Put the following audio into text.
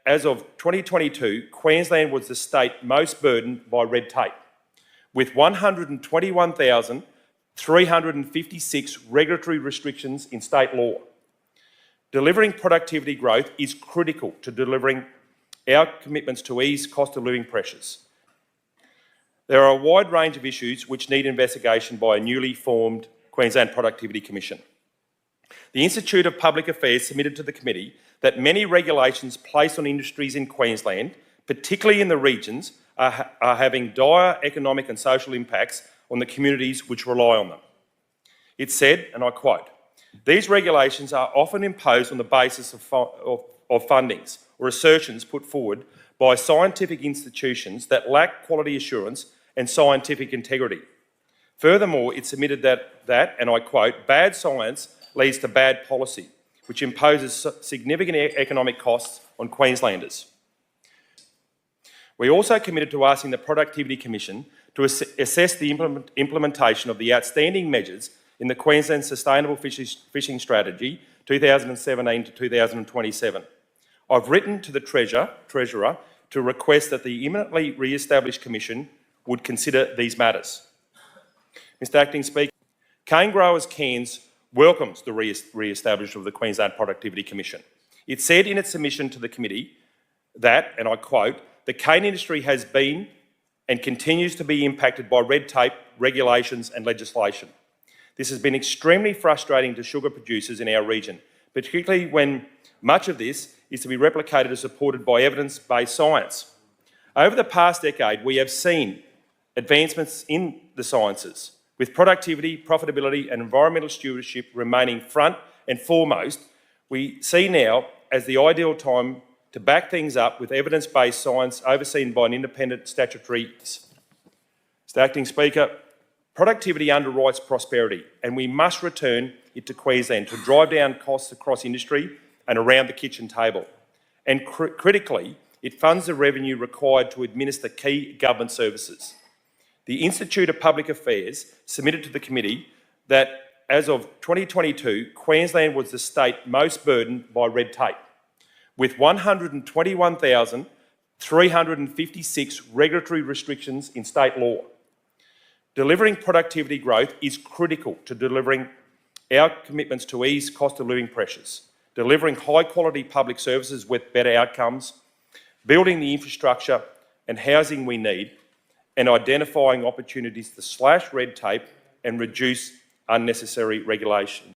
as of 2022, Queensland was the state most burdened by red tape, with 121,356 regulatory restrictions in state law. Delivering productivity growth is critical to delivering our commitments to ease cost of living pressures. There are a wide range of issues which need investigation by a newly formed Queensland Productivity Commission. The Institute of Public Affairs submitted to the committee that many regulations placed on industries in Queensland, particularly in the regions, are having dire economic and social impacts on the communities which rely on them. It said, and I quote, "These regulations are often imposed on the basis of fundings or assertions put forward by scientific institutions that lack quality assurance and scientific integrity. Furthermore, it submitted that, and I quote, bad science leads to bad policy, which imposes significant economic costs on Queenslanders." We also committed to asking the Productivity Commission to assess the implementation of the outstanding measures in the Queensland Sustainable Fishing Strategy 2017 to 2027. I've written to the Treasurer to request that the imminently re-established Commission would consider these matters. Mr Acting Speaker, Cane Growers Cairns welcomes the re-establishment of the Queensland Productivity Commission. It said in its submission to the committee that, and I quote, "The cane industry has been and continues to be impacted by red tape, regulations and legislation. This has been extremely frustrating to sugar producers in our region, particularly when much of this is to be replicated and supported by evidence-based science. Over the past decade, we have seen advancements in the sciences, with productivity, profitability and environmental stewardship remaining front and foremost. We see now as the ideal time to back things up with evidence-based science overseen by an independent statutory." Mr Acting Speaker, productivity underwrites prosperity, and we must return it to Queensland to drive down costs across industry and around the kitchen table. And critically, it funds the revenue required to administer key government services. The Institute of Public Affairs submitted to the committee that as of 2022, Queensland was the state most burdened by red tape, with 121,356 regulatory restrictions in state law. Delivering productivity growth is critical to delivering our commitments to ease cost of living pressures, delivering high-quality public services with better outcomes, building the infrastructure and housing we need, and identifying opportunities to slash red tape and reduce unnecessary regulation.